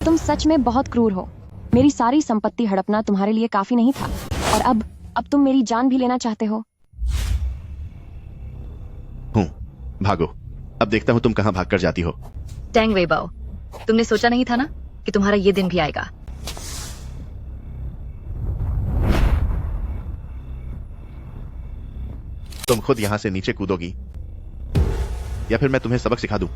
तुम सच में बहुत क्रूर हो। मेरी सारी संपत्ति हड़पना तुम्हारे लिए काफी नहीं था, और अब तुम मेरी जान भी लेना चाहते हो। भागो। अब देखता हूँ तुम कहाँ भागकर जाती हो। टैंग वेबाओ, तुमने सोचा नहीं था ना कि तुम्हारा ये दिन भी आएगा। तुम खुद यहाँ से नीचे कूदोगी या फिर मैं तुम्हें सबक सिखा दूं?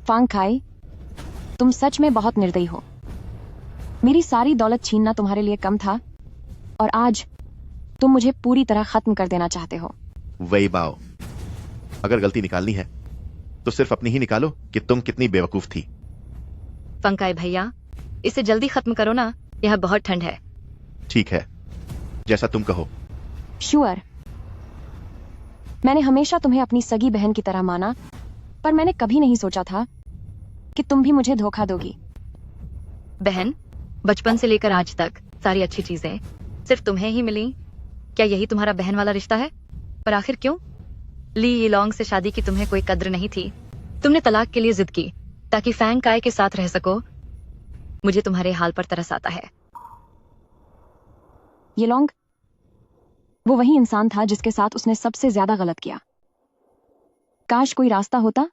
फांग खाई, तुम सच में बहुत निर्दयी हो। मेरी सारी दौलत छीनना तुम्हारे लिए कम था, और आज तुम मुझे पूरी तरह खत्म कर देना चाहते हो। वही बाओ, अगर गलती निकालनी है तो सिर्फ अपनी ही निकालो कि तुम कितनी बेवकूफ थी। फंकाई भैया, इसे जल्दी खत्म करो ना, यह बहुत ठंड है। ठीक है, जैसा तुम कहो। श्योर। मैंने हमेशा तुम्हें अपनी सगी बहन की तरह माना, पर मैंने कभी नहीं सोचा था कि तुम भी मुझे धोखा दोगी। बहन, बचपन से लेकर आज तक सारी अच्छी चीजें सिर्फ तुम्हें ही मिली। क्या यही तुम्हारा बहन वाला रिश्ता है? पर आखिर क्यों? ली यीलोंग से शादी की तुम्हें कोई कद्र नहीं थी। तुमने तलाक के लिए जिद की ताकि फैंग काय के साथ रह सको। मुझे तुम्हारे हाल पर तरस आता है। यीलोंग वो वही इंसान था जिसके साथ उसने सबसे ज्यादा गलत किया। काश कोई रास्ता होता,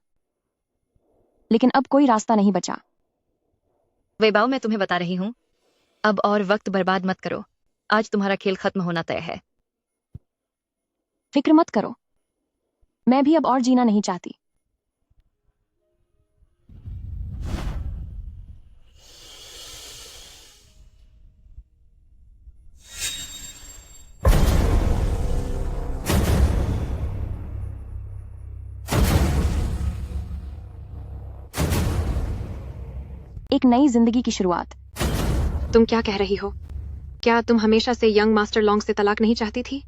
लेकिन अब कोई रास्ता नहीं बचा। वेबाओ, मैं तुम्हें बता रही हूँ, अब और वक्त बर्बाद मत करो। आज तुम्हारा खेल खत्म होना तय है। फिक्र मत करो, मैं भी अब और जीना नहीं चाहती। एक नई जिंदगी की शुरुआत। तुम क्या कह रही हो? क्या तुम हमेशा से यंग मास्टर लॉन्ग से तलाक नहीं चाहती थी?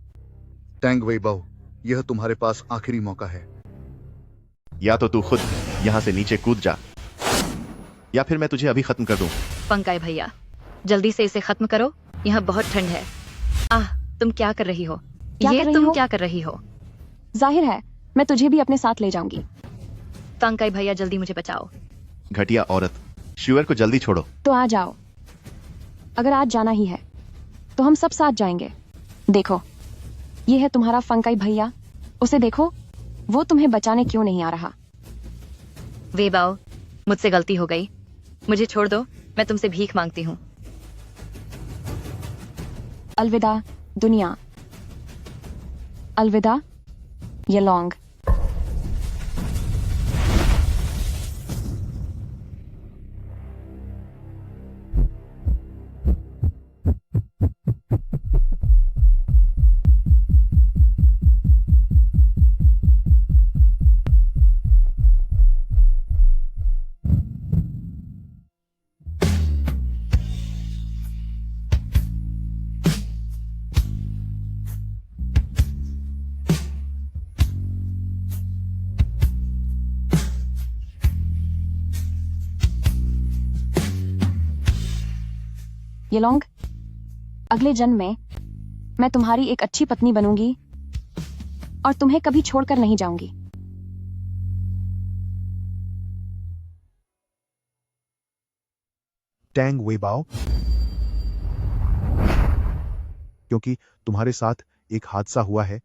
टैंग वेबाओ, यह तुम्हारे पास आखिरी मौका है। या तो तू खुद यहाँ से नीचे कूद जा, या फिर मैं तुझे अभी खत्म कर दूं। फंकाई भैया, जल्दी से इसे खत्म करो, यहाँ बहुत ठंड है। आह, तुम क्या कर रही हो? क्या ये कर रही तुम हो? क्या कर रही हो? जाहिर है मैं तुझे भी अपने साथ ले जाऊंगी। फंकाई भैया, जल्दी मुझे बचाओ। घटिया औरत, श्यूअर को जल्दी छोड़ो। तो आ जाओ। अगर आज जाना ही है तो हम सब साथ जाएंगे। देखो, ये है तुम्हारा फंकाई भैया। उसे देखो, वो तुम्हें बचाने क्यों नहीं आ रहा। वेबाओ, मुझसे गलती हो गई, मुझे छोड़ दो। मैं तुमसे भीख मांगती हूँ। अलविदा दुनिया, अलविदा यीलोंग। यीलोंग, अगले जन्म में मैं तुम्हारी एक अच्छी पत्नी बनूंगी और तुम्हें कभी छोड़कर नहीं जाऊंगी। टैंग वेबाओ, क्योंकि तुम्हारे साथ एक हादसा हुआ है,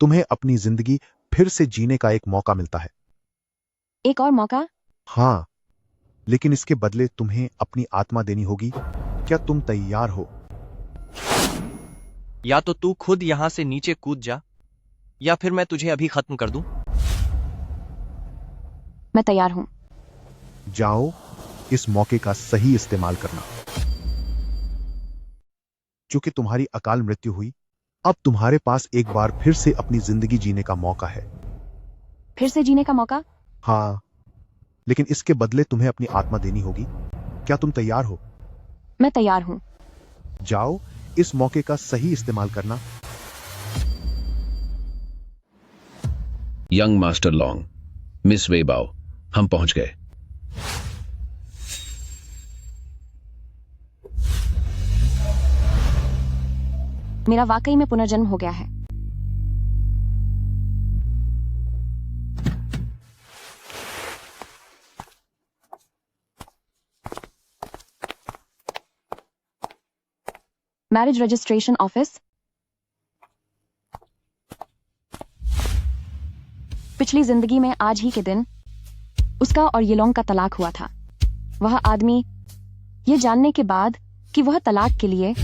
तुम्हें अपनी जिंदगी फिर से जीने का एक मौका मिलता है। एक और मौका? हाँ, लेकिन इसके बदले तुम्हें अपनी आत्मा देनी होगी। क्या तुम तैयार हो? या तो तू खुद यहां से नीचे कूद जा, या फिर मैं तुझे अभी खत्म कर दूं। मैं तैयार हूं। जाओ, इस मौके का सही इस्तेमाल करना। चूंकि तुम्हारी अकाल मृत्यु हुई, अब तुम्हारे पास एक बार फिर से अपनी जिंदगी जीने का मौका है। फिर से जीने का मौका? हाँ, लेकिन इसके बदले तुम्हें अपनी आत्मा देनी होगी। क्या तुम तैयार हो? मैं तैयार हूं। जाओ, इस मौके का सही इस्तेमाल करना। यंग मास्टर लॉन्ग, मिस वेबाओ, हम पहुंच गए। मेरा वाकई में पुनर्जन्म हो गया है। Marriage registration office. पिछली जिंदगी में आज ही के दिन उसका और येलोंग का तलाक हुआ था। वह आदमी ये जानने के बाद कि वह तलाक के लिए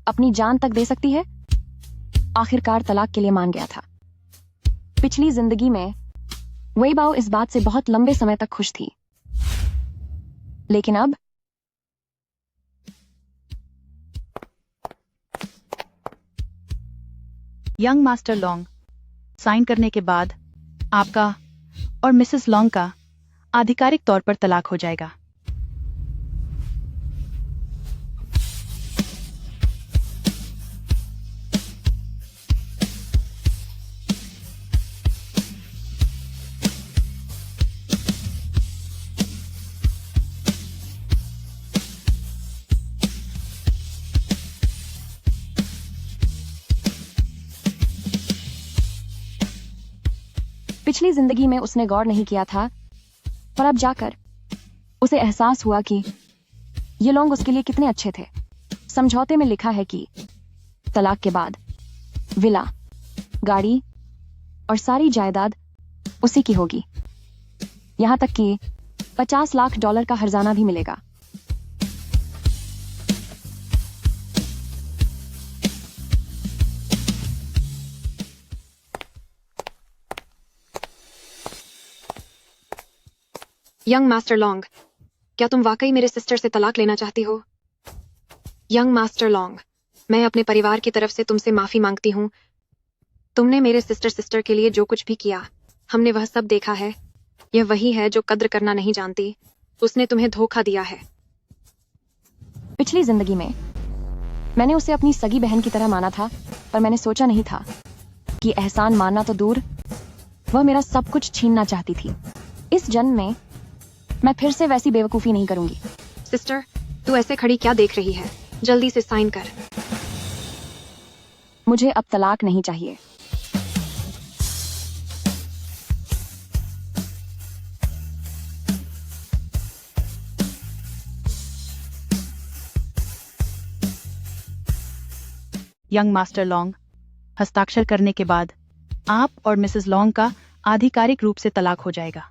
अपनी जान तक दे सकती है, आखिरकार तलाक के लिए मान गया था। पिछली जिंदगी में वेइबाओ इस बात से बहुत लंबे समय तक खुश थी, लेकिन अब यंग मास्टर लॉन्ग, साइन करने के बाद आपका और मिसेस लॉन्ग का आधिकारिक तौर पर तलाक हो जाएगा। पिछली जिंदगी में उसने गौर नहीं किया था, पर अब जाकर उसे एहसास हुआ कि ये लोग उसके लिए कितने अच्छे थे। समझौते में लिखा है कि तलाक के बाद विला, गाड़ी और सारी जायदाद उसी की होगी, यहां तक कि $50 लाख का हर्जाना भी मिलेगा। यंग मास्टर लॉन्ग, क्या तुम वाकई मेरे सिस्टर से तलाक लेना चाहती हो? यंग मास्टर लॉन्ग, मैं अपने परिवार की तरफ से तुमसे माफी मांगती हूँ। तुमने मेरे सिस्टर के लिए जो कुछ भी किया, हमने वह सब देखा है। यह वही है जो कद्र करना नहीं जानती। उसने तुम्हें धोखा दिया है। पिछली जिंदगी में मैंने उसे अपनी सगी बहन की तरह माना था, पर मैंने सोचा नहीं था कि एहसान मानना तो दूर, वह मेरा सब कुछ छीनना चाहती थी। इस जन्म में मैं फिर से वैसी बेवकूफी नहीं करूंगी। सिस्टर, तू ऐसे खड़ी क्या देख रही है? जल्दी से साइन कर। मुझे अब तलाक नहीं चाहिए। यंग मास्टर लॉन्ग, हस्ताक्षर करने के बाद आप और मिसेस लॉन्ग का आधिकारिक रूप से तलाक हो जाएगा।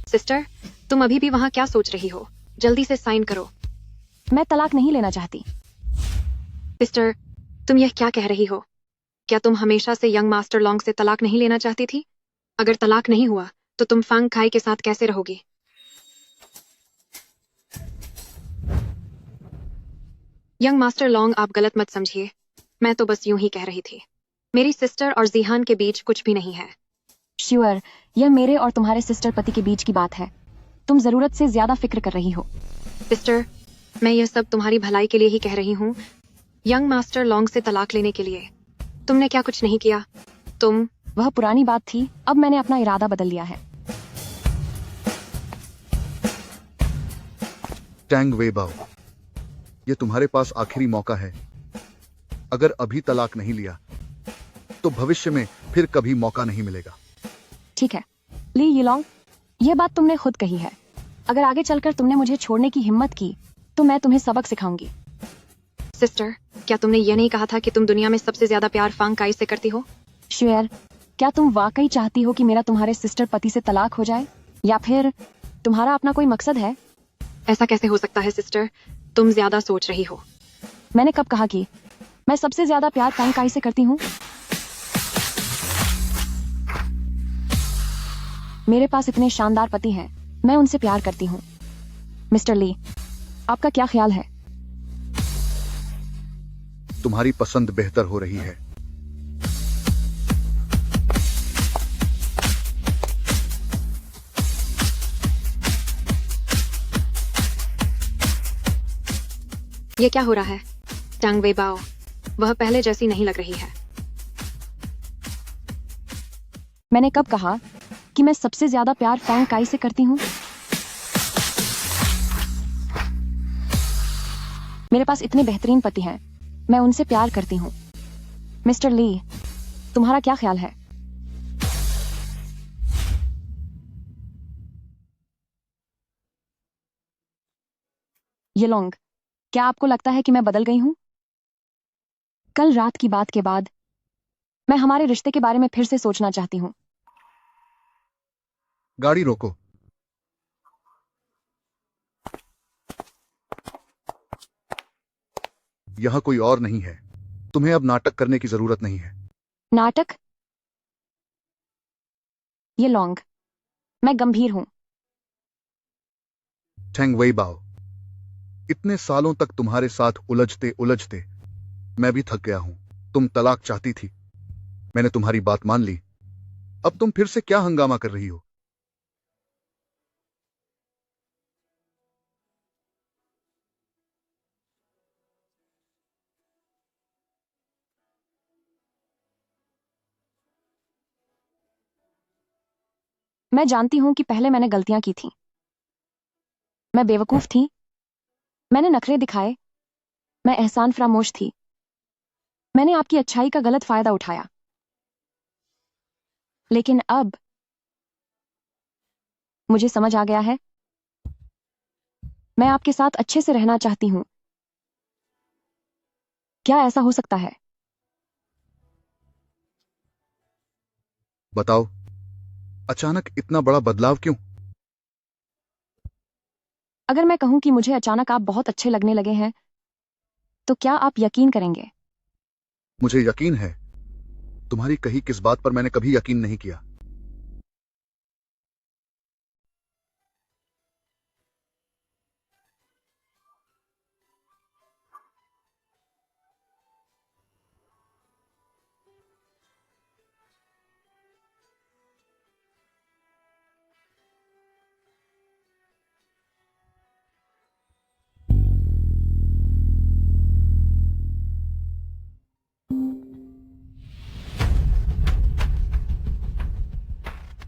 सिस्टर, तुम अभी भी वहां क्या सोच रही हो? जल्दी से साइन करो। मैं तलाक नहीं लेना चाहती। सिस्टर, तुम यह क्या कह रही हो? क्या तुम हमेशा से यंग मास्टर लॉन्ग से तलाक नहीं लेना चाहती थी? अगर तलाक नहीं हुआ तो तुम फंग खाई के साथ कैसे रहोगी? यंग मास्टर लॉन्ग, आप गलत मत समझिए। मैं तो बस यूं ही कह रही थी। मेरी सिस्टर और जीहान के बीच कुछ भी नहीं है। श्योर, यह मेरे और तुम्हारे सिस्टर पति के बीच की बात है। तुम जरूरत से ज्यादा फिक्र कर रही हो। सिस्टर, मैं यह सब तुम्हारी भलाई के लिए ही कह रही हूँ। यंग मास्टर लॉन्ग से तलाक लेने के लिए तुमने क्या कुछ नहीं किया? वह पुरानी बात थी, अब मैंने अपना इरादा बदल लिया है। टैंग वेइबाओ, ये तुम्हारे पास आखिरी मौका है। अगर अभी तलाक नहीं लिया तो भविष्य में फिर कभी मौका नहीं मिलेगा। ठीक है ली यीलोंग, यह बात तुमने खुद कही है। अगर आगे चलकर तुमने मुझे छोड़ने की हिम्मत की तो मैं तुम्हें सबक सिखाऊंगी। सिस्टर, क्या तुमने ये नहीं कहा था कि तुम दुनिया में सबसे ज्यादा प्यार फंग काई से करती हो? श्योर, क्या तुम वाकई चाहती हो कि मेरा तुम्हारे सिस्टर पति से तलाक हो जाए, या फिर तुम्हारा अपना कोई मकसद है? ऐसा कैसे हो सकता है सिस्टर? तुम ज्यादा सोच रही हो। मैंने कब कहा कि मैं सबसे ज्यादा प्यार फंग काई से करती हूँ? मेरे पास इतने शानदार पति हैं, मैं उनसे प्यार करती हूँ। मिस्टर ली, आपका क्या ख्याल है? तुम्हारी पसंद बेहतर हो रही है। ये क्या हो रहा है? टैंग वेइबाओ, वह पहले जैसी नहीं लग रही है। मैंने कब कहा कि मैं सबसे ज्यादा प्यार फैंग काई से करती हूँ? मेरे पास इतने बेहतरीन पति हैं, मैं उनसे प्यार करती हूँ। मिस्टर ली, तुम्हारा क्या ख्याल है? येलोंग, क्या आपको लगता है कि मैं बदल गई हूं? कल रात की बात के बाद मैं हमारे रिश्ते के बारे में फिर से सोचना चाहती हूं। गाड़ी रोको। यहां कोई और नहीं है। तुम्हें अब नाटक करने की जरूरत नहीं है। नाटक? ये लॉन्ग, मैं गंभीर हूं। ठेंग वेई बाओ, इतने सालों तक तुम्हारे साथ उलझते उलझते मैं भी थक गया हूं। तुम तलाक चाहती थी, मैंने तुम्हारी बात मान ली। अब तुम फिर से क्या हंगामा कर रही हो? मैं जानती हूं कि पहले मैंने गलतियां की थी। मैं बेवकूफ थी, मैंने नखरे दिखाए, मैं एहसान फरामोश थी। मैंने आपकी अच्छाई का गलत फायदा उठाया। लेकिन अब मुझे समझ आ गया है, मैं आपके साथ अच्छे से रहना चाहती हूं। क्या ऐसा हो सकता है? बताओ, अचानक इतना बड़ा बदलाव क्यों? अगर मैं कहूं कि मुझे अचानक आप बहुत अच्छे लगने लगे हैं, तो क्या आप यकीन करेंगे? मुझे यकीन है। तुम्हारी कही किस बात पर मैंने कभी यकीन नहीं किया।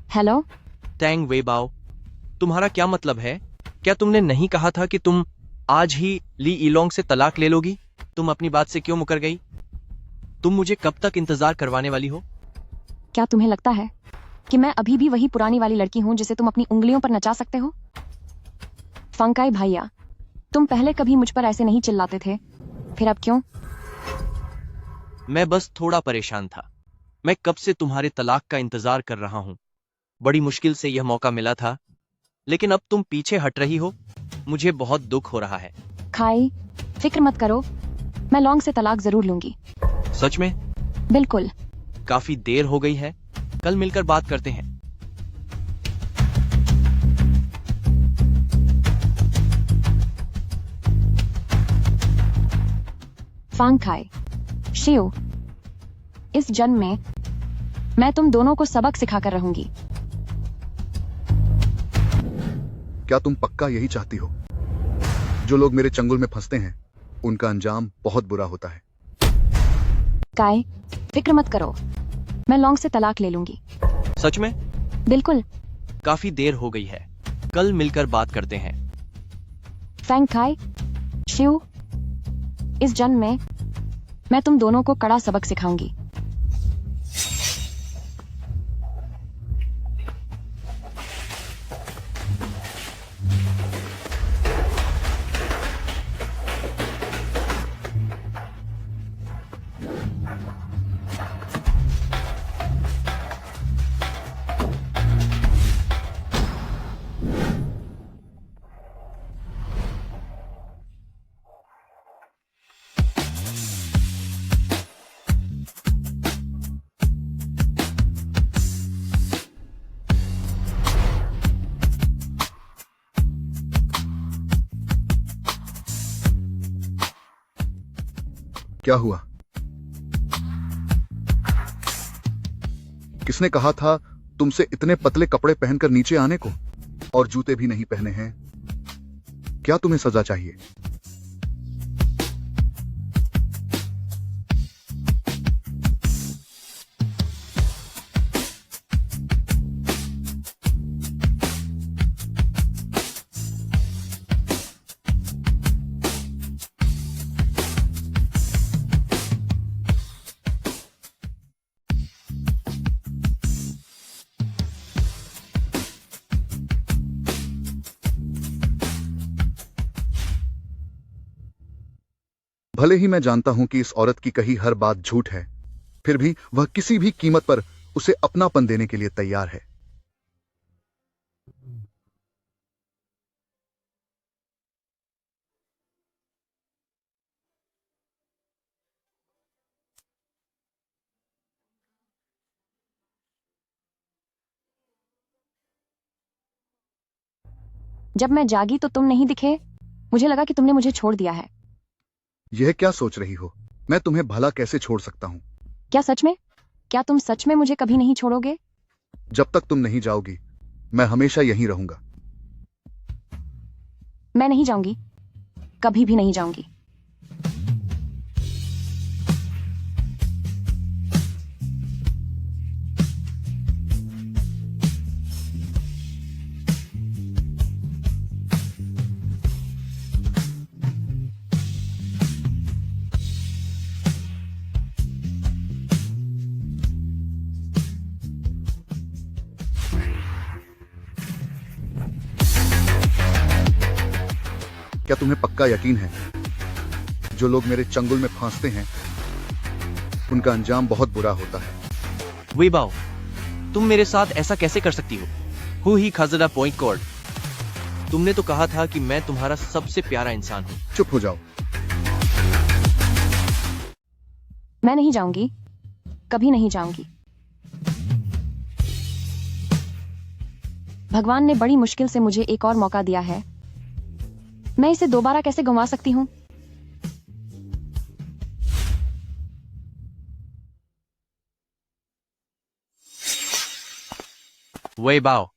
हेलो? टैंग वेबाओ, तुम्हारा क्या मतलब है? क्या तुमने नहीं कहा था कि तुम आज ही ली इलोंग से तलाक ले लोगी? तुम अपनी बात से क्यों मुकर गई? तुम मुझे कब तक इंतजार करवाने वाली हो? क्या तुम्हें लगता है कि मैं अभी भी वही पुरानी वाली लड़की हूं जिसे तुम अपनी उंगलियों पर नचा सकते हो? फंकाई भैया, तुम पहले कभी मुझ पर ऐसे नहीं चिल्लाते थे, फिर अब क्यों? मैं बस थोड़ा परेशान था। मैं कब से तुम्हारे तलाक का इंतजार कर रहा हूं। बड़ी मुश्किल से यह मौका मिला था, लेकिन अब तुम पीछे हट रही हो। मुझे बहुत दुख हो रहा है। खाई, फिक्र मत करो, मैं लॉन्ग से तलाक जरूर लूंगी। सच में? बिल्कुल। काफी देर हो गई है, कल मिलकर बात करते हैं। फांग खाई, शिव, इस जन्म में मैं तुम दोनों को सबक सिखाकर रहूंगी। क्या तुम पक्का यही चाहती हो? जो लोग मेरे चंगुल में फंसते हैं, उनका अंजाम बहुत बुरा होता है। काय, फिक्र मत करो, मैं लॉन्ग से तलाक ले लूंगी। सच में? बिल्कुल। काफी देर हो गई है, कल मिलकर बात करते हैं। फैंग खाई, शिव, इस जन्म में मैं तुम दोनों को कड़ा सबक सिखाऊंगी। क्या हुआ? किसने कहा था तुमसे इतने पतले कपड़े पहनकर नीचे आने को, और जूते भी नहीं पहने हैं? क्या तुम्हें सजा चाहिए? भले ही मैं जानता हूं कि इस औरत की कही हर बात झूठ है, फिर भी वह किसी भी कीमत पर उसे अपनापन देने के लिए तैयार है। जब मैं जागी तो तुम नहीं दिखे। मुझे लगा कि तुमने मुझे छोड़ दिया है। यह क्या सोच रही हो? मैं तुम्हें भला कैसे छोड़ सकता हूं? क्या सच में? क्या तुम सच में मुझे कभी नहीं छोड़ोगे? जब तक तुम नहीं जाओगी मैं हमेशा यहीं रहूंगा। मैं नहीं जाऊंगी, कभी भी नहीं जाऊंगी। क्या तुम्हें पक्का यकीन है जो लोग मेरे चंगुल में फांसते हैं उनका अंजाम बहुत बुरा होता है? वेबाओ, तुम मेरे साथ ऐसा कैसे कर सकती हो? हु ही खाजदा पॉइंट कॉर्ड। तुमने तो कहा था कि मैं तुम्हारा सबसे प्यारा इंसान हूं। चुप हो जाओ। मैं नहीं जाऊंगी, कभी नहीं जाऊंगी। भगवान ने बड़ी मुश्किल से मुझे एक और मौका दिया है, मैं इसे दोबारा कैसे गंवा सकती हूं? वेबाओ,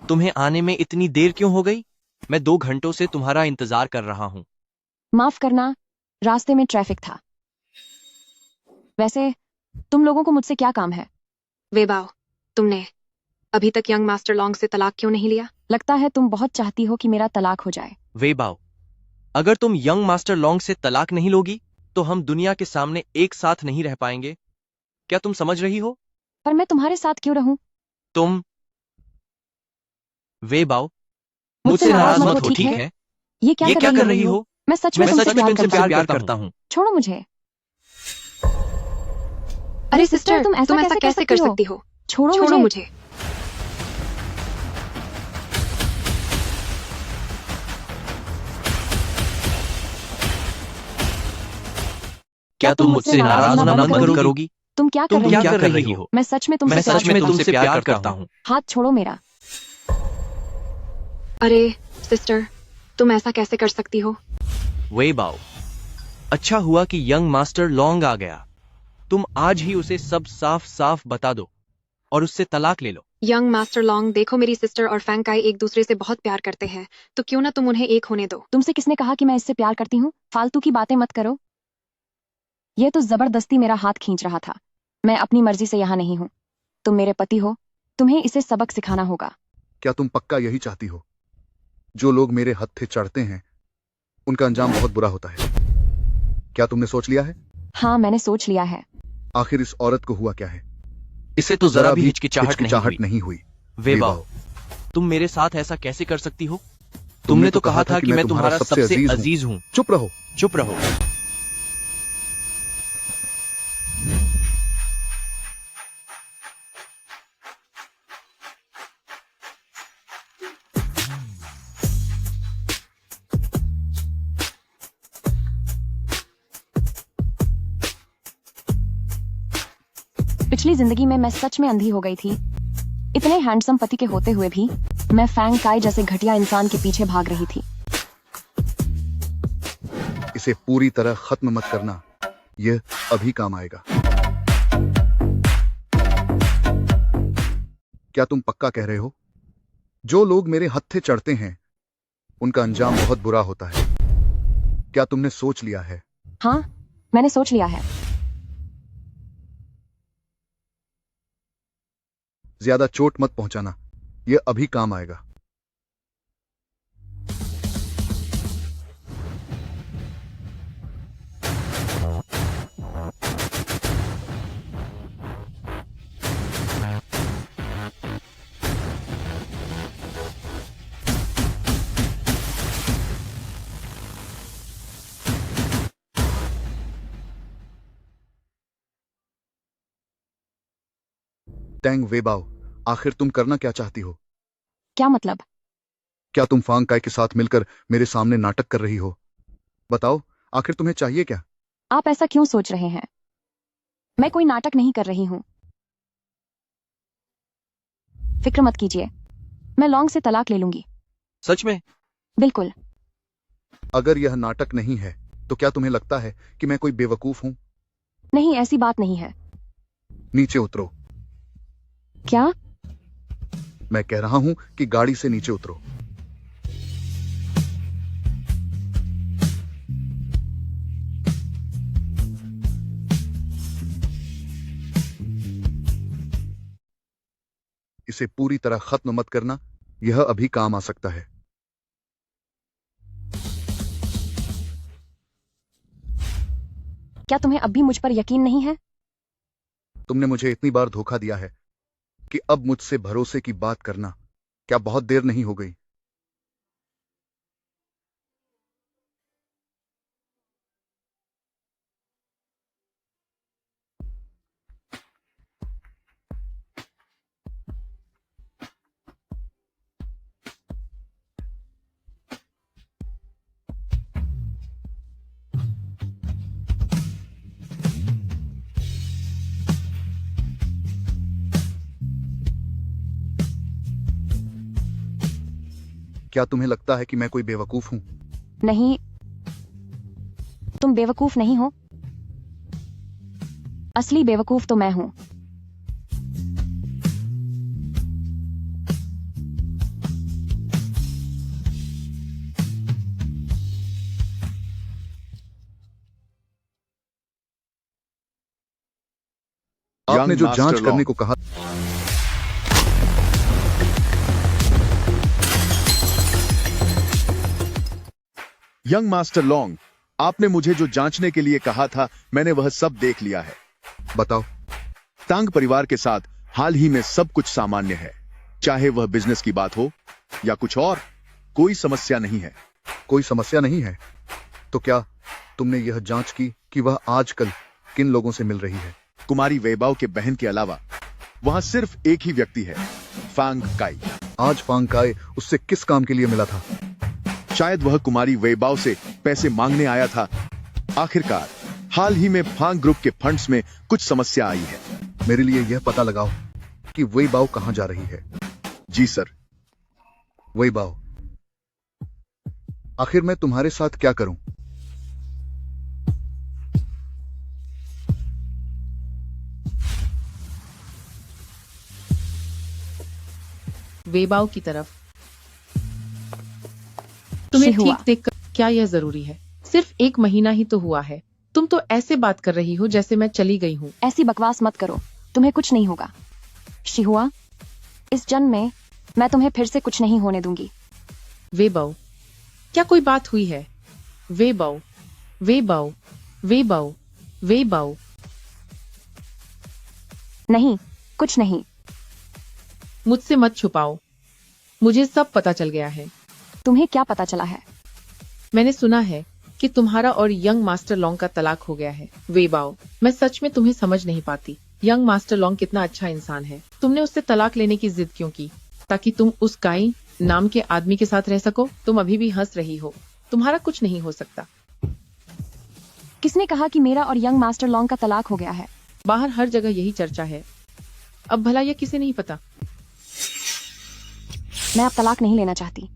तुम्हें आने में इतनी देर क्यों हो गई? मैं 2 घंटों से तुम्हारा इंतजार कर रहा हूं। माफ करना, रास्ते में ट्रैफिक था। वैसे तुम लोगों को मुझसे क्या काम है? वेबाओ, तुमने अभी तक यंग मास्टर लॉन्ग से तलाक क्यों नहीं लिया? लगता है तुम बहुत चाहती हो कि मेरा तलाक हो जाए। वेबाओ, अगर तुम यंग मास्टर लॉन्ग से तलाक नहीं लोगी तो हम दुनिया के सामने एक साथ नहीं रह पाएंगे। क्या तुम समझ रही हो? पर मैं तुम्हारे साथ क्यों रहूं? तुम वेबाओ, मुझसे नाराज मत हो, ठीक है? ये क्या कर रही हो? मैं सच में मैं तुमसे सच में तुमसे प्यार प्यार करता करता हूं। हूं। छोड़ो मुझे। अरे सिस्टर, तुम ऐसा कैसे कर सकती हो? छोड़ो मुझे। क्या तुम मुझसे नाराज होना बंद करोगी? तुम क्या तुम क्या कर कर रही रही हो? हो? मैं सच में मैं सच में तुमसे प्यार करता हूं। हाथ छोड़ो मेरा। अरे सिस्टर, तुम ऐसा कैसे कर सकती हो? वेबाओ, अच्छा हुआ कि यंग मास्टर लॉन्ग आ गया। तुम आज ही उसे सब साफ साफ बता दो और उससे तलाक ले लो। यंग मास्टर लॉन्ग, देखो मेरी सिस्टर और फैंग काई एक दूसरे से बहुत प्यार करते हैं, तो क्यों ना तुम उन्हें एक होने दो। तुमसे किसने कहा कि मैं इससे प्यार करती हूँ? फालतू की बातें मत करो। यह तो जबरदस्ती मेरा हाथ खींच रहा था। मैं अपनी मर्जी से यहाँ नहीं हूँ। तुम मेरे पति हो, तुम्हें इसे सबक सिखाना होगा। क्या तुम पक्का यही चाहती हो? जो लोग मेरे हत्थे चढ़ते हैं उनका अंजाम बहुत बुरा होता है। क्या तुमने सोच लिया है? हाँ, मैंने सोच लिया है। आखिर इस औरत को हुआ क्या है? इसे तो जरा भी हिचकिचाहट नहीं हुई। वेबाओ, तुम मेरे साथ ऐसा कैसे कर सकती हो? तुमने तो कहा था कि मैं तुम्हारा सबसे अजीज हूँ। चुप रहो। चुप रहो। पिछली जिंदगी में मैं सच में अंधी हो गई थी। इतने हैंडसम पति के होते हुए भी मैं फैंग काई जैसे घटिया इंसान के पीछे भाग रही थी। इसे पूरी तरह खत्म मत करना, यह अभी काम आएगा। क्या तुम पक्का कह रहे हो? जो लोग मेरे हत्थे चढ़ते हैं उनका अंजाम बहुत बुरा होता है। क्या तुमने सोच लिया है? हाँ, मैंने सोच लिया है। ज्यादा चोट मत पहुंचाना, यह अभी काम आएगा। टैंग वेबाओ, आखिर तुम करना क्या चाहती हो? क्या मतलब? क्या तुम फांग काय के साथ मिलकर मेरे सामने नाटक कर रही हो? बताओ, आखिर तुम्हें चाहिए क्या? आप ऐसा क्यों सोच रहे हैं? मैं कोई नाटक नहीं कर रही हूं। फिक्र मत कीजिए, मैं लॉन्ग से तलाक ले लूंगी। सच में? बिल्कुल। अगर यह नाटक नहीं है तो क्या तुम्हें लगता है कि मैं कोई बेवकूफ हूं? नहीं, ऐसी बात नहीं है। नीचे उतरो। क्या? मैं कह रहा हूं कि गाड़ी से नीचे उतरो। इसे पूरी तरह खत्म मत करना, यह अभी काम आ सकता है। क्या तुम्हें अब भी मुझ पर यकीन नहीं है? तुमने मुझे इतनी बार धोखा दिया है कि अब मुझसे भरोसे की बात करना क्या बहुत देर नहीं हो गई? क्या तुम्हें लगता है कि मैं कोई बेवकूफ हूं? नहीं, तुम बेवकूफ नहीं हो। असली बेवकूफ तो मैं हूं। आपने जो मास्टर जांच लॉन्ग। करने को कहा, यंग मास्टर लॉन्ग, आपने मुझे जो जांचने के लिए कहा था, मैंने वह सब देख लिया है। बताओ। तांग परिवार के साथ हाल ही में सब कुछ सामान्य है, चाहे वह बिजनेस की बात हो या कुछ और, कोई समस्या नहीं है। कोई समस्या नहीं है? तो क्या तुमने यह जांच की कि वह आजकल किन लोगों से मिल रही है? कुमारी वेबाओ के बहन के अलावा वहां सिर्फ एक ही व्यक्ति है, फांग काई। आज फांग काय उससे किस काम के लिए मिला था? शायद वह कुमारी वेबाओ से पैसे मांगने आया था। आखिरकार हाल ही में फांग ग्रुप के फंड्स में कुछ समस्या आई है। मेरे लिए यह पता लगाओ कि वेबाओ कहां जा रही है। जी सर। वेबाओ, आखिर मैं तुम्हारे साथ क्या करूं? वेबाओ की तरफ। तुम्हें हुआ। ठीक देखकर क्या यह जरूरी है? सिर्फ 1 महीना ही तो हुआ है। तुम तो ऐसे बात कर रही हो जैसे मैं चली गई हूँ। ऐसी बकवास मत करो, तुम्हें कुछ नहीं होगा। शिहुआ, इस जन्म में मैं तुम्हें फिर से कुछ नहीं होने दूंगी। वेबाओ, क्या कोई बात हुई है? वेबाओ, वेबाओ, वेबाओ, वेबाओ। नहीं, कुछ नहीं। मुझसे मत छुपाओ, मुझे सब पता चल गया है। तुम्हें क्या पता चला है? मैंने सुना है कि तुम्हारा और यंग मास्टर लॉन्ग का तलाक हो गया है। वेबाओ, मैं सच में तुम्हें समझ नहीं पाती। यंग मास्टर लॉन्ग कितना अच्छा इंसान है। तुमने उससे तलाक लेने की जिद क्यों की? ताकि तुम उस काई नाम के आदमी के साथ रह सको? तुम अभी भी हंस रही हो। तुम्हारा कुछ नहीं हो सकता। किसने कहा कि मेरा और यंग मास्टर लॉन्ग का तलाक हो गया है? बाहर हर जगह यही चर्चा है। अब भला यह किसे नहीं पता? मैं अब तलाक नहीं लेना चाहती।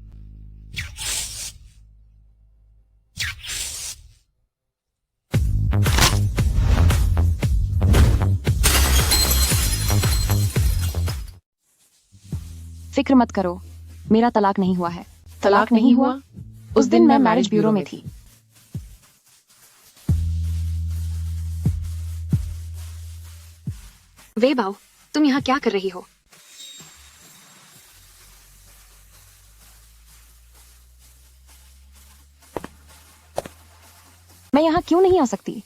फिक्र मत करो, मेरा तलाक नहीं हुआ है। तलाक नहीं हुआ? उस दिन मैं मैरिज ब्यूरो में थी। वेबाओ, तुम यहाँ क्या कर रही हो? मैं यहाँ क्यों नहीं आ सकती?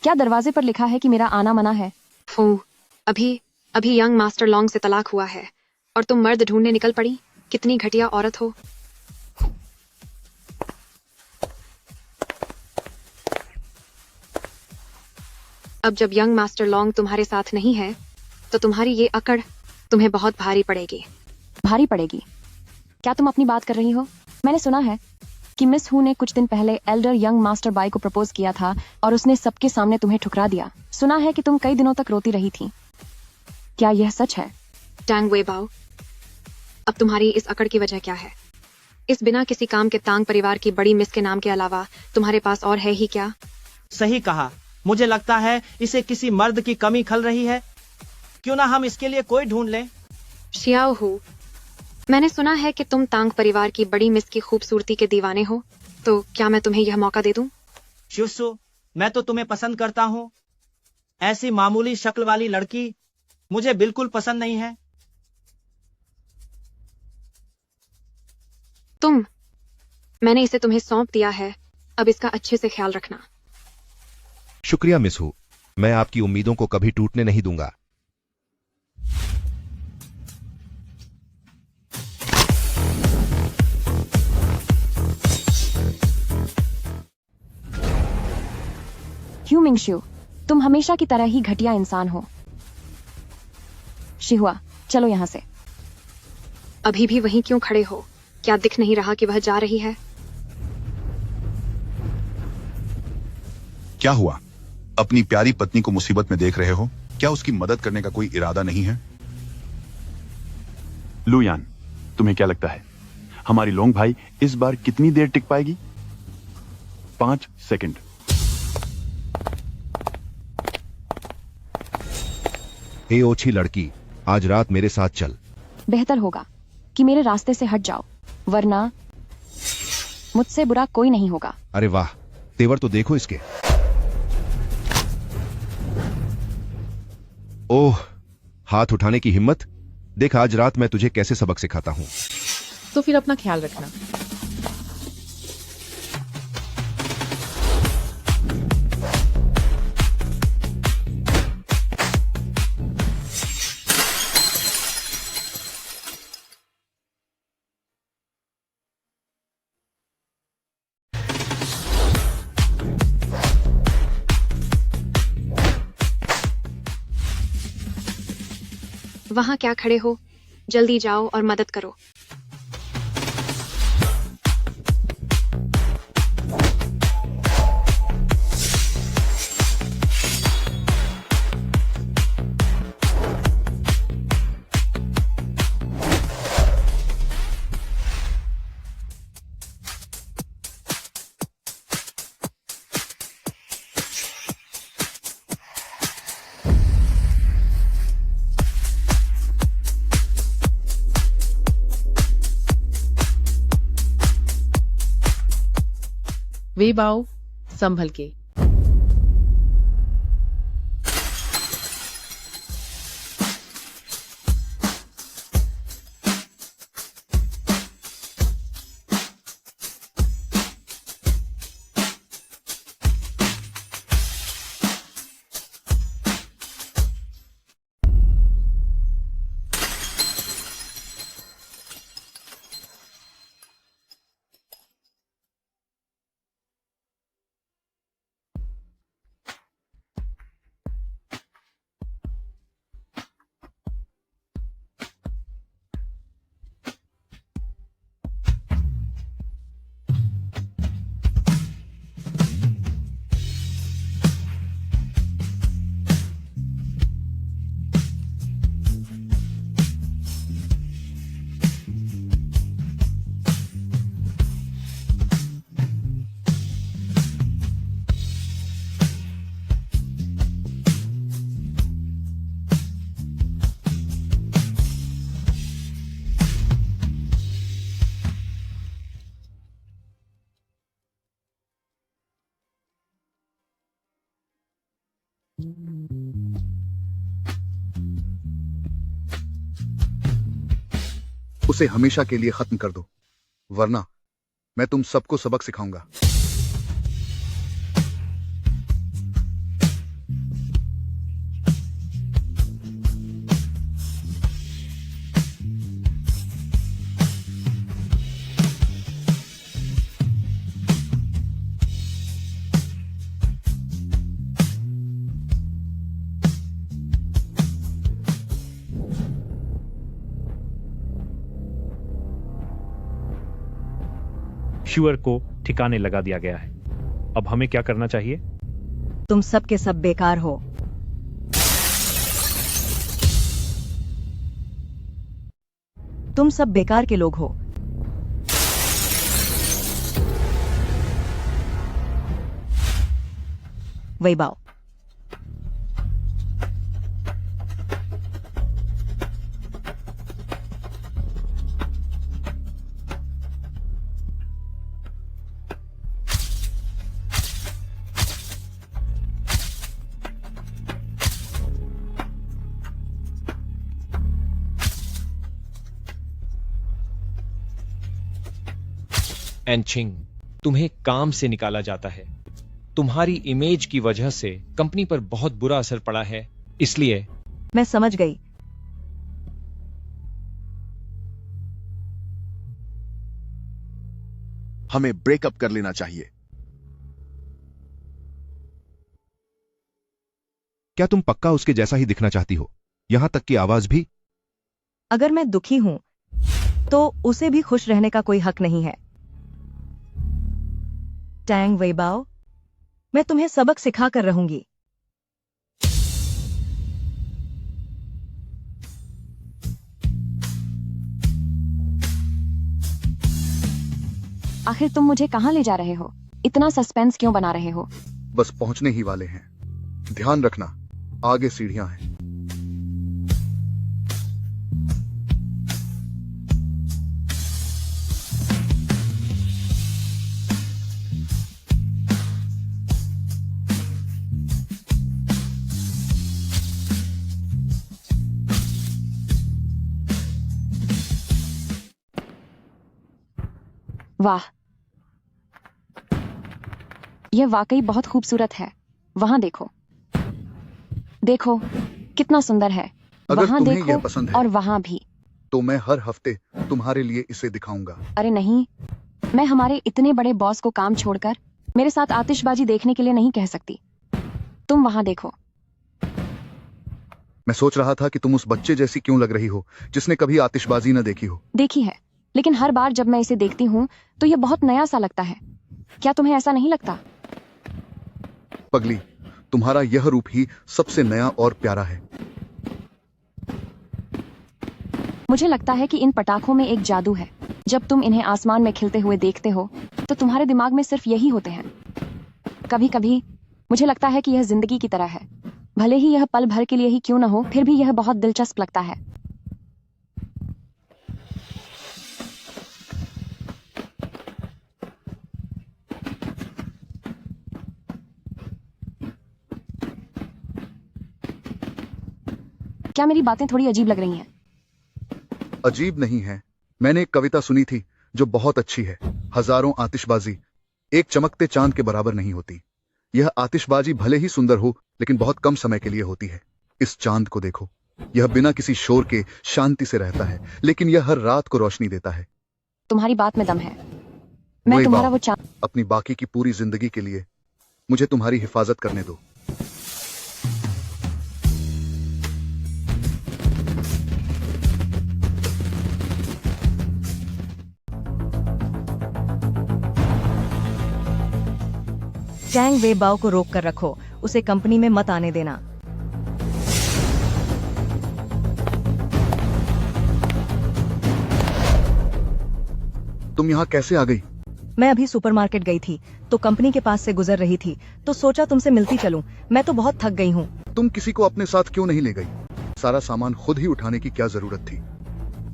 क्या दरवाजे पर लिखा है कि मेरा आना मना है? फू, अभी यंग मास्टर लॉन्ग से तलाक हुआ है और तुम मर्द ढूंढने निकल पड़ी। कितनी घटिया औरत हो। अब जब यंग मास्टर लॉन्ग तुम्हारे साथ नहीं है तो तुम्हारी ये अकड़ तुम्हें बहुत भारी पड़ेगी। भारी पड़ेगी? क्या तुम अपनी बात कर रही हो? मैंने सुना है कि मिस हू ने कुछ दिन पहले एल्डर यंग मास्टर बाई को प्रपोज किया था और उसने सबके सामने तुम्हें ठुकरा दिया। सुना है कि तुम कई दिनों तक रोती रही थी। क्या यह सच है? टैंग वेबाओ, अब तुम्हारी इस अकड़ की वजह क्या है? इस बिना किसी काम के तांग परिवार की बड़ी मिस के नाम के अलावा तुम्हारे पास और है ही क्या? सही कहा। मुझे लगता है इसे किसी मर्द की कमी खल रही है। क्यों ना हम इसके लिए कोई ढूंढ लें। शियाओ हू, मैंने सुना है कि तुम तांग परिवार की बड़ी मिस की खूबसूरती के दीवाने हो, तो क्या मैं तुम्हें यह मौका दे दूं? शुसु, मैं तो तुम्हें पसंद करता हूँ। ऐसी मामूली शक्ल वाली लड़की मुझे बिल्कुल पसंद नहीं है। मैंने इसे तुम्हें सौंप दिया है, अब इसका अच्छे से ख्याल रखना। शुक्रिया मिस हू, मैं आपकी उम्मीदों को कभी टूटने नहीं दूंगा। ह्यू मिंगशिउ, तुम हमेशा की तरह ही घटिया इंसान हो। शिहुआ, चलो यहां से। अभी भी वहीं क्यों खड़े हो? क्या दिख नहीं रहा कि वह जा रही है? क्या हुआ? अपनी प्यारी पत्नी को मुसीबत में देख रहे हो? क्या उसकी मदद करने का कोई इरादा नहीं है? लुयान, तुम्हें क्या लगता है हमारी लोंग भाई इस बार कितनी देर टिक पाएगी? 5 सेकंड। ए ओछी लड़की, आज रात मेरे साथ चल। बेहतर होगा कि मेरे रास्ते से हट जाओ, वरना मुझसे बुरा कोई नहीं होगा। अरे वाह, तेवर तो देखो इसके। ओह, हाथ उठाने की हिम्मत। देख आज रात मैं तुझे कैसे सबक सिखाता हूं। तो फिर अपना ख्याल रखना। वहां क्या खड़े हो? जल्दी जाओ और मदद करो। वेबाओ, संभल के। उसे हमेशा के लिए खत्म कर दो, वरना मैं तुम सबको सबक सिखाऊंगा। इश्यूअर को ठिकाने लगा दिया गया है। अब हमें क्या करना चाहिए? तुम सब के सब बेकार हो। तुम सब बेकार के लोग हो। वैभव, एनचिंग, तुम्हें काम से निकाला जाता है। तुम्हारी इमेज की वजह से कंपनी पर बहुत बुरा असर पड़ा है, इसलिए। मैं समझ गई। हमें ब्रेकअप कर लेना चाहिए। क्या तुम पक्का उसके जैसा ही दिखना चाहती हो? यहां तक कि आवाज भी? अगर मैं दुखी हूं तो उसे भी खुश रहने का कोई हक नहीं है। टैंग वैभव, मैं तुम्हें सबक सिखा कर रहूंगी। आखिर तुम मुझे कहां ले जा रहे हो? इतना सस्पेंस क्यों बना रहे हो? बस पहुंचने ही वाले हैं। ध्यान रखना, आगे सीढ़ियां हैं। वाह, यह वाकई बहुत खूबसूरत है। वहां देखो, देखो कितना सुंदर है। अगर वहां तुम्हें देखो यह पसंद है और वहां भी। तो मैं हर हफ्ते तुम्हारे लिए इसे दिखाऊंगा। अरे नहीं, मैं हमारे इतने बड़े बॉस को काम छोड़कर मेरे साथ आतिशबाजी देखने के लिए नहीं कह सकती। तुम वहां देखो। मैं सोच रहा था कि तुम उस बच्चे जैसी क्यों लग रही हो जिसने कभी आतिशबाजी न देखी हो। देखी है, लेकिन हर बार जब मैं इसे देखती हूँ तो यह बहुत नया सा लगता है। क्या तुम्हें ऐसा नहीं लगता? पगली, तुम्हारा यह रूप ही सबसे नया और प्यारा है। मुझे लगता है कि इन पटाखों में एक जादू है। जब तुम इन्हें आसमान में खिलते हुए देखते हो तो तुम्हारे दिमाग में सिर्फ यही होते हैं। कभी कभी मुझे लगता है कि यह जिंदगी की तरह है। भले ही यह पल भर के लिए ही क्यों न हो, फिर भी यह बहुत दिलचस्प लगता है। क्या मेरी बातें थोड़ी अजीब लग रही हैं? अजीब नहीं है। मैंने एक कविता सुनी थी जो बहुत अच्छी है। हजारों आतिशबाजी एक चमकते चांद के बराबर नहीं होती। यह आतिशबाजी भले ही सुंदर हो, लेकिन बहुत कम समय के लिए होती है। इस चांद को देखो, यह बिना किसी शोर के शांति से रहता है, लेकिन यह हर रात को रोशनी देता है। तुम्हारी बात में दम है। मैं तुम्हारा वो चांद। अपनी बाकी की पूरी जिंदगी के लिए मुझे तुम्हारी हिफाजत करने दो। टैंग वैभव को रोक कर रखो, उसे कंपनी में मत आने देना। तुम यहाँ कैसे आ गई? मैं अभी सुपरमार्केट गई थी तो कंपनी के पास से गुजर रही थी, तो सोचा तुमसे मिलती चलूं। मैं तो बहुत थक गई हूँ। तुम किसी को अपने साथ क्यों नहीं ले गई? सारा सामान खुद ही उठाने की क्या जरूरत थी?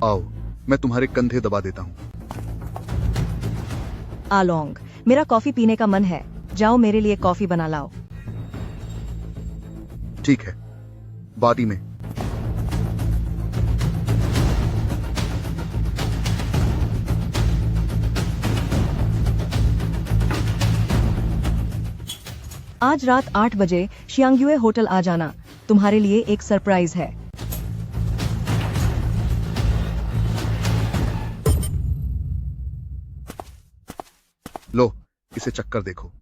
आओ, मैं तुम्हारे कंधे दबा देता हूँ। आलोंग, मेरा कॉफी पीने का मन है। जाओ मेरे लिए कॉफी बना लाओ। ठीक है, बादी में। आज रात 8 बजे शियांगयुए होटल आ जाना। तुम्हारे लिए एक सरप्राइज है। लो, इसे चक्कर देखो।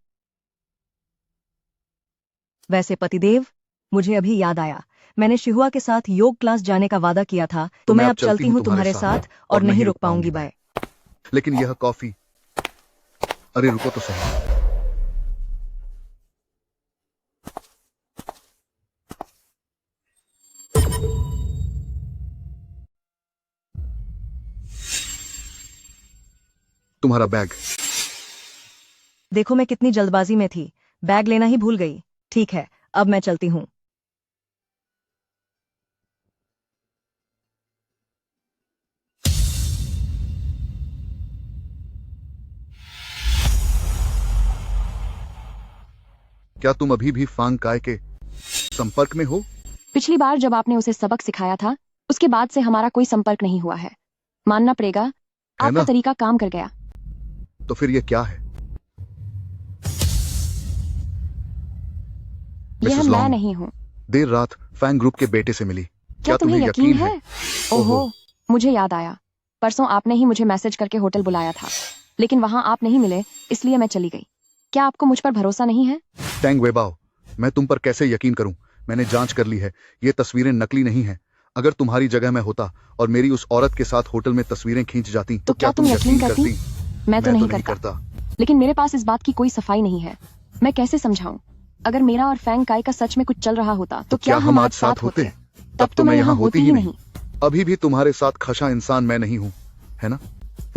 वैसे पतिदेव, मुझे अभी याद आया, मैंने शिहुआ के साथ योग क्लास जाने का वादा किया था, तो मैं अब चलती हूँ तुम्हारे साथ और नहीं रुक पाऊंगी। बाय। लेकिन यह कॉफी अरे रुको तो सही। तुम्हारा बैग। देखो मैं कितनी जल्दबाजी में थी, बैग लेना ही भूल गई। ठीक है, अब मैं चलती हूँ। क्या तुम अभी भी फांग काय के संपर्क में हो? पिछली बार जब आपने उसे सबक सिखाया था, उसके बाद से हमारा कोई संपर्क नहीं हुआ है। मानना पड़ेगा, आपका ना? तरीका काम कर गया। तो फिर ये क्या है? यह मिसेस मैं लॉन्ग, नहीं हूँ। देर रात फैंग ग्रुप के बेटे से मिली। क्या तुम्हें यकीन है? ओहो, मुझे याद आया, परसों आपने ही मुझे मैसेज करके होटल बुलाया था, लेकिन वहां आप नहीं मिले, इसलिए मैं चली गई। क्या आपको मुझ पर भरोसा नहीं है? टैंग वेबाओ, मैं तुम पर कैसे यकीन करूं? मैंने जांच कर ली है, ये तस्वीरें नकली नहीं हैं। अगर तुम्हारी जगह मैं होता और मेरी उस औरत के साथ होटल में तस्वीरें खींच जाती तो क्या तुम यकीन करती? मैं तो नहीं करता। लेकिन मेरे पास इस बात की कोई सफाई नहीं है। मैं कैसे समझाऊं? अगर मेरा और फैंग काय का सच में कुछ चल रहा होता तो क्या हम आज साथ होते? तब तो मैं यहाँ होती ही नहीं। अभी भी तुम्हारे साथ खशा इंसान मैं नहीं हूँ, है ना?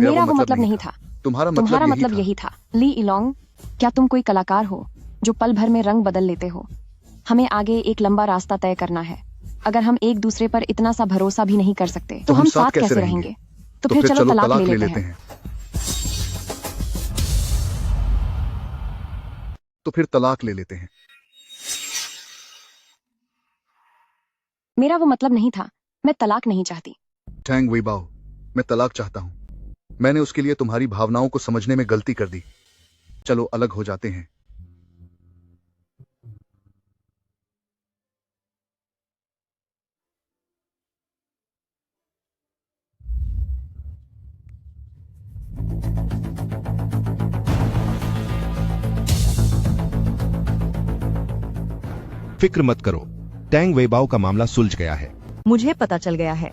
मेरा वो मतलब नहीं था। तुम्हारा मतलब यही था। ली इलोंग, क्या तुम कोई कलाकार हो जो पल भर में रंग बदल लेते हो? हमें आगे एक लंबा रास्ता तय करना है। अगर हम एक दूसरे पर इतना सा भरोसा भी नहीं कर सकते तो हम साथ कैसे रहेंगे? तो फिर चलो तलाक ले लेते हैं। तो फिर तलाक ले लेते हैं। मेरा वो मतलब नहीं था। मैं तलाक नहीं चाहती। टैंग वेबाओ, मैं तलाक चाहता हूँ। मैंने उसके लिए तुम्हारी भावनाओं को समझने में गलती कर दी। चलो अलग हो जाते हैं। फिक्र मत करो, टैंग वेबाओ का मामला सुलझ गया है। मुझे पता चल गया है।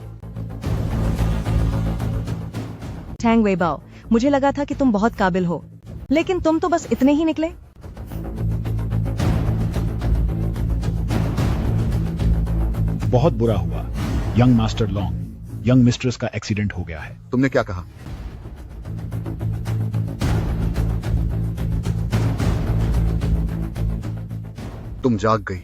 टैंग वेबाओ, मुझे लगा था कि तुम बहुत काबिल हो, लेकिन तुम तो बस इतने ही निकले। बहुत बुरा हुआ young master long, young mistress का एक्सीडेंट हो गया है। तुमने क्या कहा? तुम जाग गई।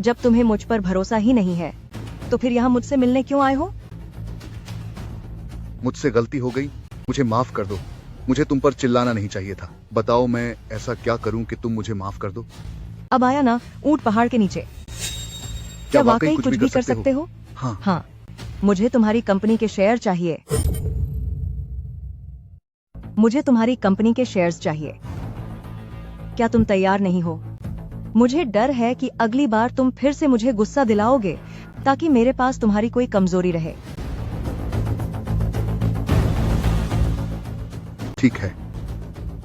जब तुम्हें मुझ पर भरोसा ही नहीं है तो फिर यहाँ मुझसे मिलने क्यों आए हो? मुझसे गलती हो गई, मुझे माफ कर दो। मुझे तुम पर चिल्लाना नहीं चाहिए था। बताओ मैं ऐसा क्या करूं कि तुम मुझे माफ कर दो? अब आया ना ऊंट पहाड़ के नीचे। क्या वाकई कुछ भी कर सकते हो? हाँ। मुझे तुम्हारी कंपनी के शेयर चाहिए। मुझे तुम्हारी कंपनी के शेयर्स चाहिए। क्या तुम तैयार नहीं हो? मुझे डर है कि अगली बार तुम फिर से मुझे गुस्सा दिलाओगे ताकि मेरे पास तुम्हारी कोई कमजोरी रहे। ठीक है।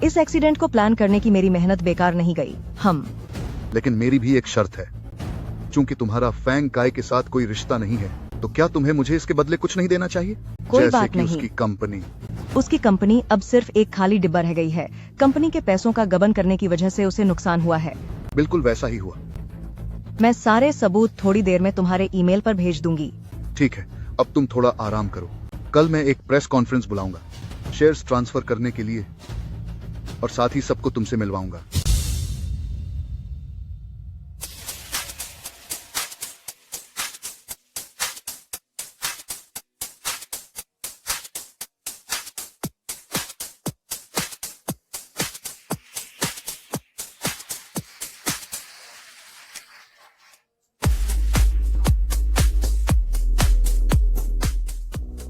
इस एक्सीडेंट को प्लान करने की मेरी मेहनत बेकार नहीं गई। लेकिन मेरी भी एक शर्त है। चूंकि तुम्हारा फैंग काय के साथ कोई रिश्ता नहीं है, तो क्या तुम्हें मुझे इसके बदले कुछ नहीं देना चाहिए? कोई जैसे बात कि नहीं। उसकी कंपनी अब सिर्फ एक खाली डिब्बा रह गई है। कंपनी के पैसों का गबन करने की वजह से उसे नुकसान हुआ है। बिल्कुल वैसा ही हुआ। मैं सारे सबूत थोड़ी देर में तुम्हारे ईमेल पर भेज दूंगी। ठीक है, अब तुम थोड़ा आराम करो। कल मैं एक प्रेस कॉन्फ्रेंस बुलाऊंगा शेयर्स ट्रांसफर करने के लिए, और साथ ही सबको तुमसे मिलवाऊंगा।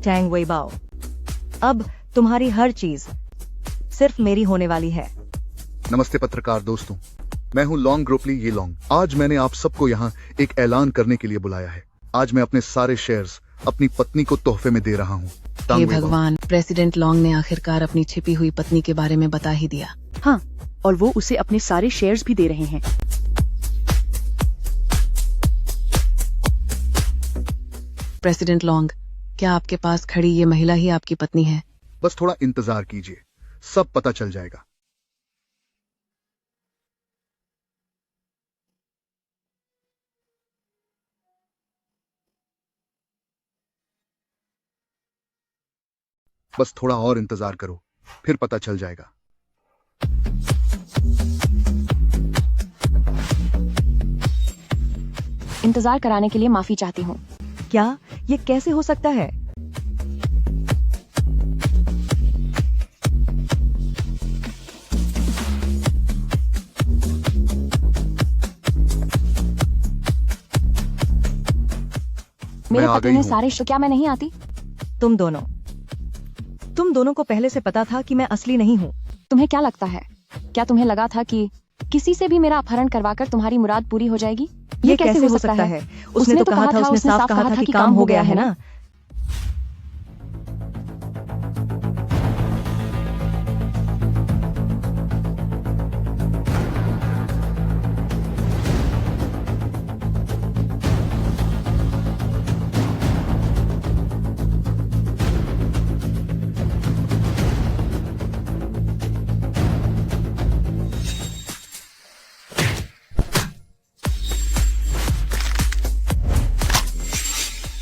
टैंग वेबाओ, अब तुम्हारी हर चीज सिर्फ मेरी होने वाली है। नमस्ते पत्रकार दोस्तों, मैं हूं लॉन्ग ग्रोपली ये लॉन्ग। आज मैंने आप सबको यहाँ एक ऐलान करने के लिए बुलाया है। आज मैं अपने सारे शेयर्स अपनी पत्नी को तोहफे में दे रहा हूँ। हे भगवान, प्रेसिडेंट लॉन्ग ने आखिरकार अपनी छिपी हुई पत्नी के बारे में बता ही दिया। हाँ, और वो उसे अपने सारे शेयर्स भी दे रहे हैं। प्रेसिडेंट लॉन्ग, क्या आपके पास खड़ी ये महिला ही आपकी पत्नी है? बस थोड़ा इंतजार कीजिए, सब पता चल जाएगा। बस थोड़ा और इंतजार करो, फिर पता चल जाएगा। इंतजार कराने के लिए माफी चाहती हूँ। क्या ये कैसे हो सकता है? मेरे आ पति गई ने हूँ। सारे क्या मैं नहीं आती? तुम दोनों को पहले से पता था कि मैं असली नहीं हूँ। तुम्हें क्या लगता है? क्या तुम्हें लगा था कि किसी से भी मेरा अपहरण करवाकर तुम्हारी मुराद पूरी हो जाएगी? ये कैसे हो सकता है? उसने तो कहा था, उसने साफ कहा था कि काम हो गया है ना।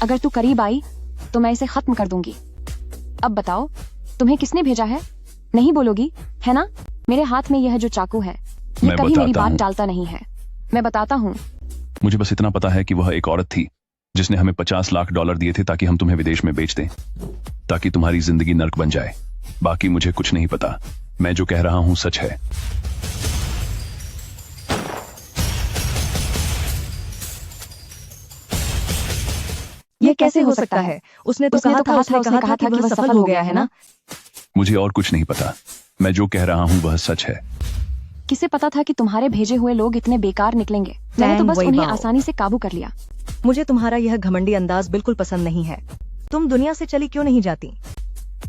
अगर तू करीब आई तो मैं इसे खत्म कर दूंगी। अब बताओ, तुम्हें किसने भेजा है? नहीं बोलोगी, है ना? मेरे हाथ में यह जो चाकू है, ये मैं कभी मेरी बताता बात हूँ। टालता नहीं है। मैं बताता हूँ। मुझे बस इतना पता है कि वह एक औरत थी जिसने हमें $50 लाख दिए थे ताकि हम तुम्हें विदेश में बेच दें, ताकि तुम्हारी जिंदगी नर्क बन जाए। बाकी मुझे कुछ नहीं पता। मैं जो कह रहा हूं सच है। ये कैसे हो सकता है? उसने तो कहा था कि वह सफल हो गया है ना। मुझे और कुछ नहीं पता। मैं जो कह रहा हूं वह सच है। किसे पता था कि तुम्हारे भेजे हुए लोग इतने बेकार निकलेंगे? मैंने तो बस वही उन्हें बात। आसानी से काबू कर लिया। मुझे तुम्हारा यह घमंडी अंदाज बिल्कुल पसंद नहीं है। तुम दुनिया से चली क्यों नहीं जाती?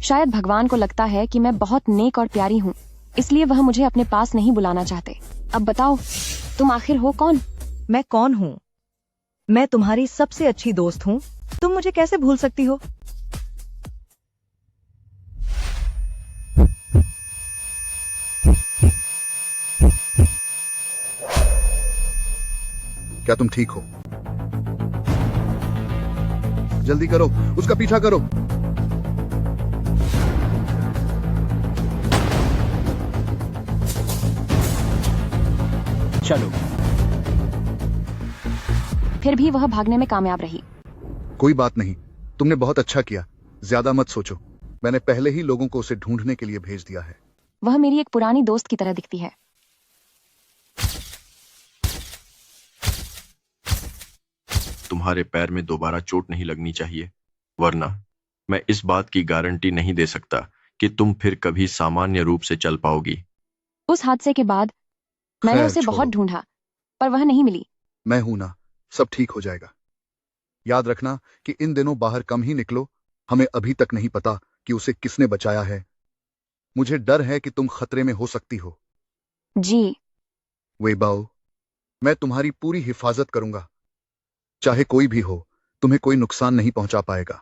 शायद भगवान को लगता है कि मैं बहुत नेक और प्यारी हूँ, इसलिए वह मुझे अपने पास नहीं बुलाना चाहते। अब बताओ, तुम आखिर हो कौन? मैं कौन हूँ? मैं तुम्हारी सबसे अच्छी दोस्त हूँ। तुम मुझे कैसे भूल सकती हो? क्या तुम ठीक हो? जल्दी करो, उसका पीछा करो। चलो। फिर भी वह भागने में कामयाब रही। कोई बात नहीं, तुमने बहुत अच्छा किया। ज्यादा मत सोचो, मैंने पहले ही लोगों को उसे ढूंढने के लिए भेज दिया है। वह मेरी एक पुरानी दोस्त की तरह दिखती है। तुम्हारे पैर में दोबारा चोट नहीं लगनी चाहिए, वरना मैं इस बात की गारंटी नहीं दे सकता कि तुम फिर कभी सामान्य रूप से चल पाओगी। उस हादसे के बाद मैंने खैर, उसे छोड़ो। बहुत ढूंढा, पर वह नहीं मिली। मैं हूं ना, सब ठीक हो जाएगा। याद रखना कि इन दिनों बाहर कम ही निकलो। हमें अभी तक नहीं पता कि उसे किसने बचाया है। मुझे डर है कि तुम खतरे में हो सकती हो। जी। वेबाओ, मैं तुम्हारी पूरी हिफाजत करूंगा। चाहे कोई भी हो, तुम्हें कोई नुकसान नहीं पहुंचा पाएगा।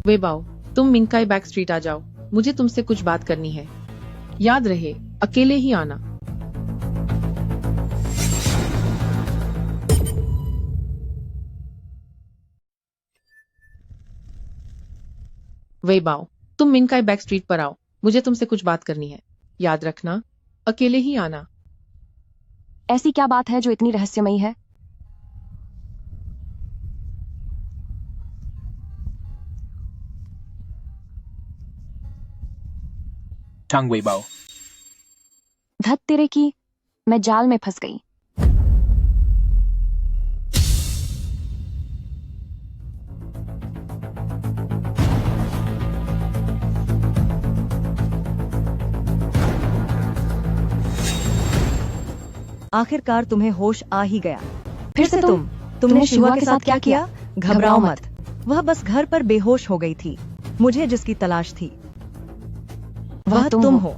वेबाओ, तुम मिंकाई बैक स्ट्रीट आ जाओ। मुझे तुमसे कुछ बात करनी है। याद रहे, अकेले ही आना। वेबाओ, तुम मिंकाई बैक स्ट्रीट पर आओ। मुझे तुमसे कुछ बात करनी है। याद रखना, अकेले ही आना। ऐसी क्या बात है जो इतनी रहस्यमयी है? टांग वेबाओ। धत तेरे की, मैं जाल में फंस गई। आखिरकार तुम्हें होश आ ही गया। फिर से तुमने शिवा के साथ क्या किया? घबराओ मत। वह बस घर पर बेहोश हो गई थी। मुझे जिसकी तलाश थी वह तुम हो।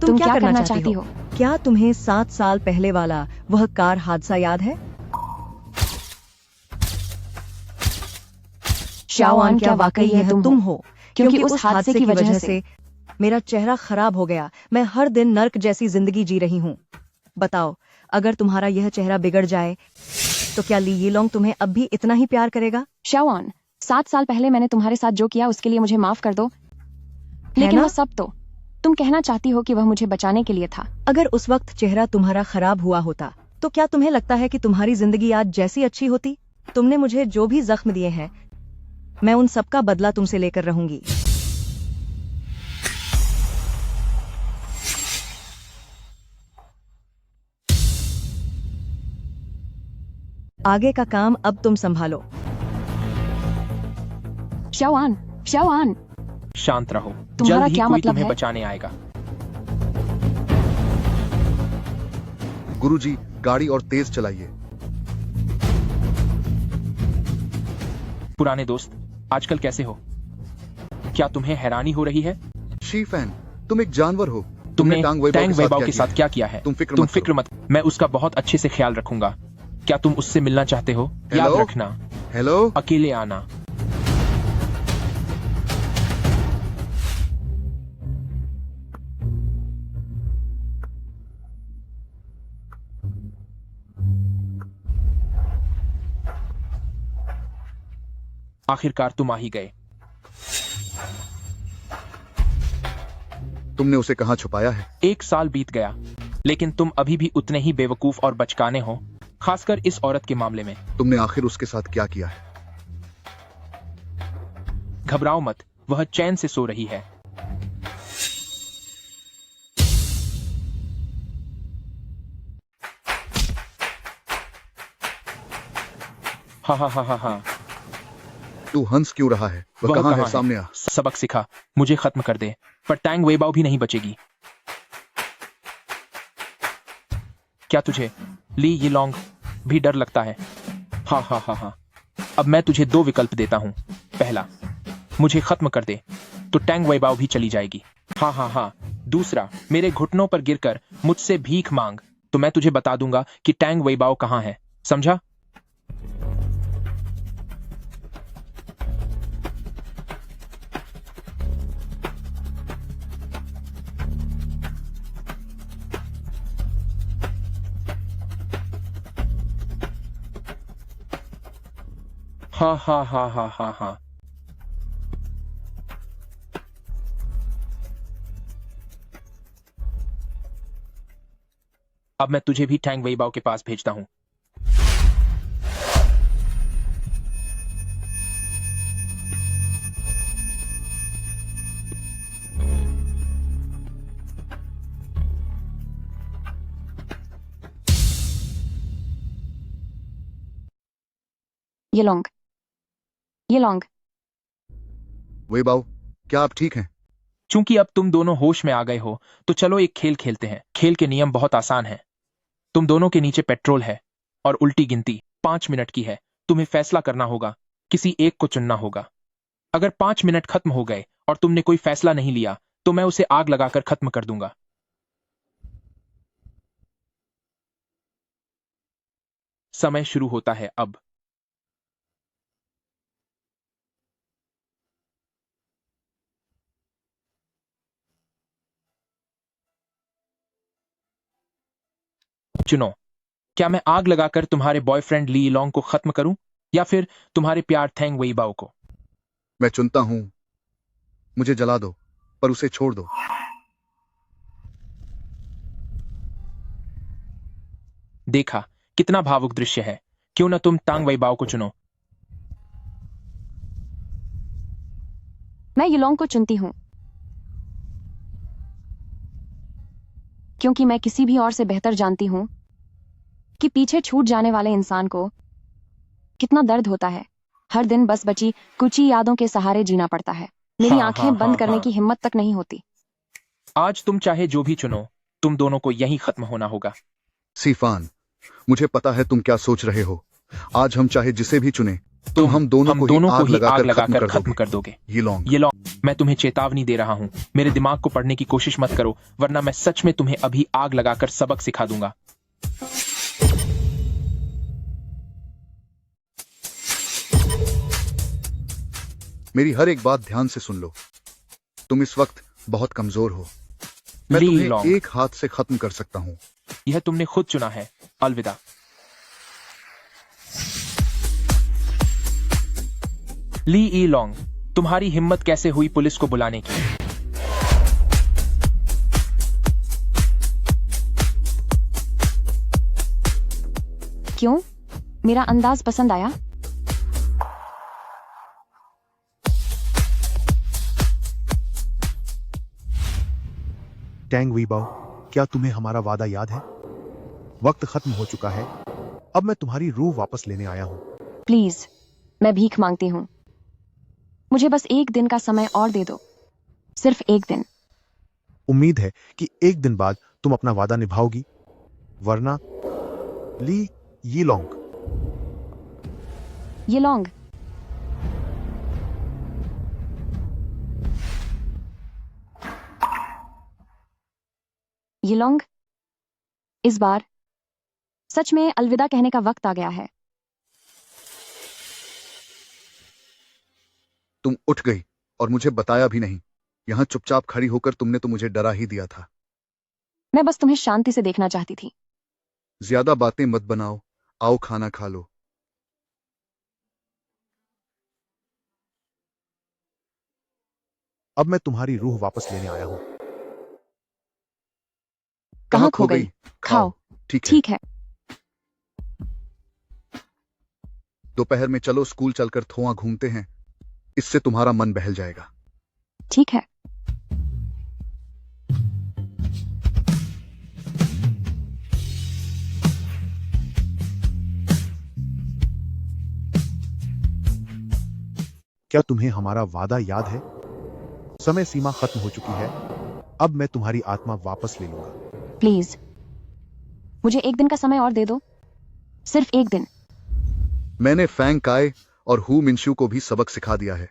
तुम क्या करना चाहती हो? क्या तुम्हें 7 साल पहले वाला वह कार हादसा याद है? शाओआन, क्या वाकई यह तुम हो? क्योंकि उस हादसे की वजह से मेरा चेहरा खराब हो गया। मैं हर दिन नर्क जैसी जिंदगी जी रही हूँ। बताओ, अगर तुम्हारा यह चेहरा बिगड़ जाए तो क्या ली यीलोंग तुम्हें अब भी इतना ही प्यार करेगा? शाओआन, 7 साल पहले मैंने तुम्हारे साथ जो किया उसके लिए मुझे माफ कर दो, लेकिन ना? वो सब तो तुम कहना चाहती हो कि वह मुझे बचाने के लिए था। अगर उस वक्त चेहरा तुम्हारा खराब हुआ होता तो क्या तुम्हें लगता है कि तुम्हारी जिंदगी आज जैसी अच्छी होती? तुमने मुझे जो भी जख्म दिए हैं, मैं उन सब का बदला तुमसे लेकर रहूंगी। आगे का काम अब तुम संभालो। शाओआन, शाओआन, शांत रहो, तुम्हारा जल्द ही क्या कोई मतलब तुम्हें है? बचाने आएगा। गुरुजी, गाड़ी और तेज चलाइए। पुराने दोस्त, आजकल कैसे हो? क्या तुम्हें हैरानी हो रही है? शीफैन, तुम एक जानवर हो। तुमने टांग टैंग वेबाओ के किया साथ क्या किया है? तुम तुम मत फिक्र मत, मैं उसका बहुत अच्छे से ख्याल रखूंगा। क्या तुम उससे मिलना चाहते हो? याद हेलो? रखना, हेलो, अकेले आना। आखिरकार तुम आ ही गए। तुमने उसे कहाँ छुपाया है? 1 साल बीत गया, लेकिन तुम अभी भी उतने ही बेवकूफ और बचकाने हो, खासकर इस औरत के मामले में। तुमने आखिर उसके साथ क्या किया है? घबराओ मत, वह चैन से सो रही है। हा हा हा हा हा। तू हंस क्यों रहा है? वह कहाँ है? सामने आ। सबक सिखा, मुझे खत्म कर दे, पर टैंग वेबाओ भी नहीं बचेगी। क्या तुझे ली यीलोंग भी डर लगता है? हा हा हा हा। अब मैं तुझे 2 विकल्प देता हूं। पहला, मुझे खत्म कर दे, तो टैंग वेबाओ भी चली जाएगी। हा हा हा। दूसरा, मेरे घुटनों पर गिरकर मुझसे भीख मांग, तो मैं तुझे बता दूंगा कि टैंग वेबाओ कहां है। समझा? हा हा हा हा हा हा। अब मैं तुझे भी टैंग वेबाओ के पास भेजता हूं। यीलोंग, यीलोंग, वेबाओ, क्या आप ठीक हैं? चूंकि अब तुम दोनों होश में आ गए हो, तो चलो एक खेल खेलते हैं। खेल के नियम बहुत आसान हैं। तुम दोनों के नीचे पेट्रोल है और उल्टी गिनती 5 मिनट की है। तुम्हें फैसला करना होगा, किसी एक को चुनना होगा। अगर 5 मिनट खत्म हो गए और तुमने कोई फैसला नहीं लिया, तो मैं उसे आग लगाकर खत्म कर दूंगा। समय शुरू होता है अब। चुनो, क्या मैं आग लगाकर तुम्हारे बॉयफ्रेंड ली यीलोंग को खत्म करूं, या फिर तुम्हारे प्यार टैंग वेबाओ को? मैं चुनता हूं, मुझे जला दो, पर उसे छोड़ दो। देखा, कितना भावुक दृश्य है। क्यों न तुम टांग वेबाओ को चुनो? मैं यीलोंग को चुनती हूँ, क्योंकि मैं किसी भी और से बेहतर जानती हूं कि पीछे छूट जाने वाले इंसान को कितना दर्द होता है। हर दिन बस बची कुछ ही यादों के सहारे जीना पड़ता है। मेरी हाँ, आंखें हाँ, बंद हाँ, करने हाँ। की हिम्मत तक नहीं होती। आज तुम चाहे जो भी चुनो, तुम दोनों को यहीं खत्म होना होगा। सीफान, मुझे पता है तुम क्या सोच रहे हो। आज हम चाहे जिसे भी चुने, तुम हम दोनों को ही आग लगाकर खत्म कर दोगे। यीलोंग, यीलोंग, मैं तुम्हें चेतावनी दे रहा हूं। मेरे दिमाग को पढ़ने की कोशिश मत करो, वरना मैं सच में तुम्हें अभी आग लगाकर सबक सिखा दूंगा। मेरी हर एक बात ध्यान से सुन लो। तुम इस वक्त बहुत कमजोर हो। मैं ली तुम्हें लॉन्ग। एक हाथ से खत्म कर सकता हूं। यह तुमने खुद चुना है। अलविदा। ली ई लॉन्ग, तुम्हारी हिम्मत कैसे हुई पुलिस को बुलाने की? क्यों? मेरा अंदाज पसंद आया? टैंग वीबाओ, क्या तुम्हें हमारा वादा याद है? वक्त खत्म हो चुका है। अब मैं तुम्हारी रूह वापस लेने आया हूं। प्लीज, मैं भीख मांगती हूँ। मुझे बस एक दिन का समय और दे दो। सिर्फ एक दिन। उम्मीद है कि एक दिन बाद तुम अपना वादा निभाओगी, वरना ली यीलोंग। ये लॉन्ग। ये लॉन्ग, इस बार सच में अलविदा कहने का वक्त आ गया है। तुम उठ गई और मुझे बताया भी नहीं। यहां चुपचाप खड़ी होकर तुमने तो मुझे डरा ही दिया था। मैं बस तुम्हें शांति से देखना चाहती थी। ज्यादा बातें मत बनाओ। आओ खाना खा लो। अब मैं तुम्हारी रूह वापस लेने आया हूं। कहाँ खो गई? खाओ। ठीक है। है। दोपहर में चलो स्कूल चलकर थोआ घूमते हैं। इससे तुम्हारा मन बहल जाएगा। ठीक है। क्या तुम्हें हमारा वादा याद है? समय सीमा खत्म हो चुकी है। अब मैं तुम्हारी आत्मा वापस ले लूंगा। प्लीज, मुझे एक दिन का समय और दे दो। सिर्फ एक दिन। मैंने फैंग काय और हु मिनशु को भी सबक सिखा दिया है,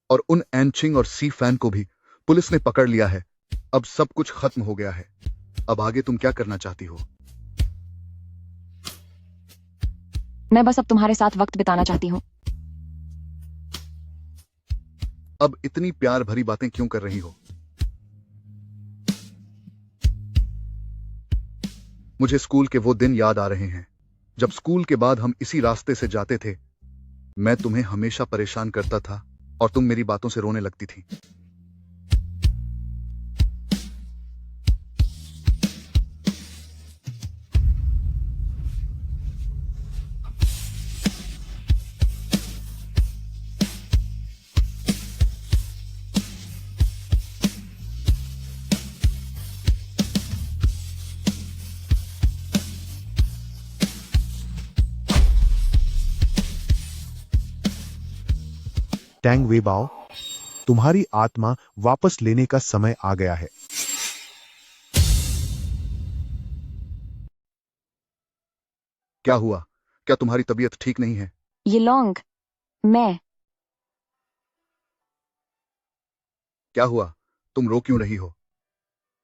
और उन एनचिंग और सी फैन को भी पुलिस ने पकड़ लिया है। अब सब कुछ खत्म हो गया है। अब आगे तुम क्या करना चाहती हो? मैं बस अब तुम्हारे साथ वक्त बिताना चाहती हूँ। अब इतनी प्यार भरी बातें क्यों कर रही हो? मुझे स्कूल के वो दिन याद आ रहे हैं जब स्कूल के बाद हम इसी रास्ते से जाते थे। मैं तुम्हें हमेशा परेशान करता था और तुम मेरी बातों से रोने लगती थी। टैंग वेबाओ, तुम्हारी आत्मा वापस लेने का समय आ गया है। क्या हुआ? क्या तुम्हारी तबीयत ठीक नहीं है? ये लॉन्ग, मैं। क्या हुआ? तुम रो क्यों रही हो?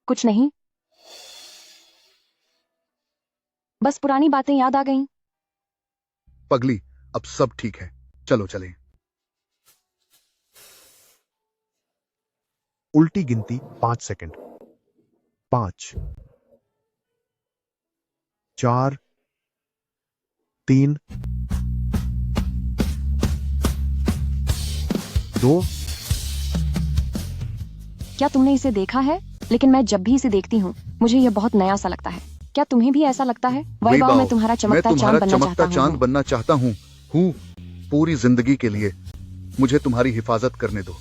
कुछ नहीं, बस पुरानी बातें याद आ गईं। पगली, अब सब ठीक है। चलो चलें। उल्टी गिनती 5 सेकंड। 5, 4, 3, 2। क्या तुमने इसे देखा है? लेकिन मैं जब भी इसे देखती हूँ मुझे यह बहुत नया सा लगता है। क्या तुम्हें भी ऐसा लगता है? वैभव, मैं तुम्हारा चमकता चांद बनना चाहता हूँ। चांद बनना चाहता हूँ पूरी जिंदगी के लिए। मुझे तुम्हारी हिफाजत करने दो।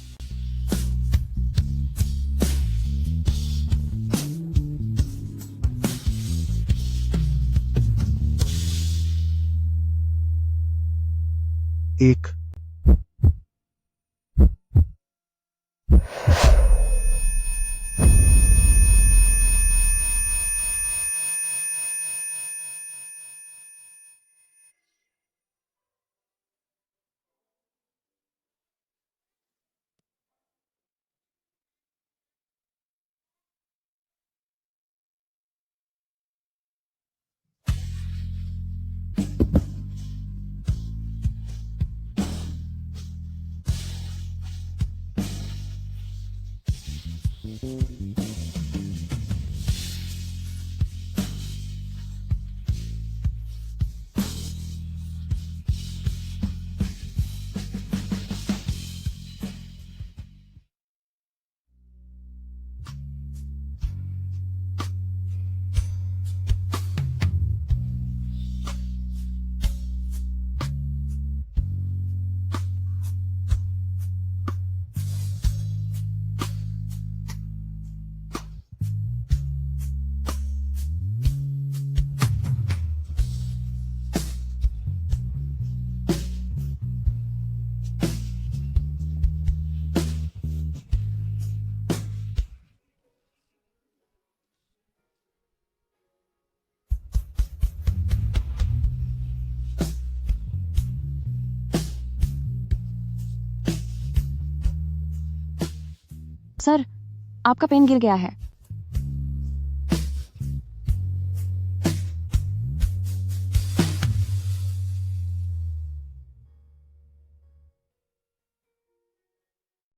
एक। सर, आपका पेन गिर गया है।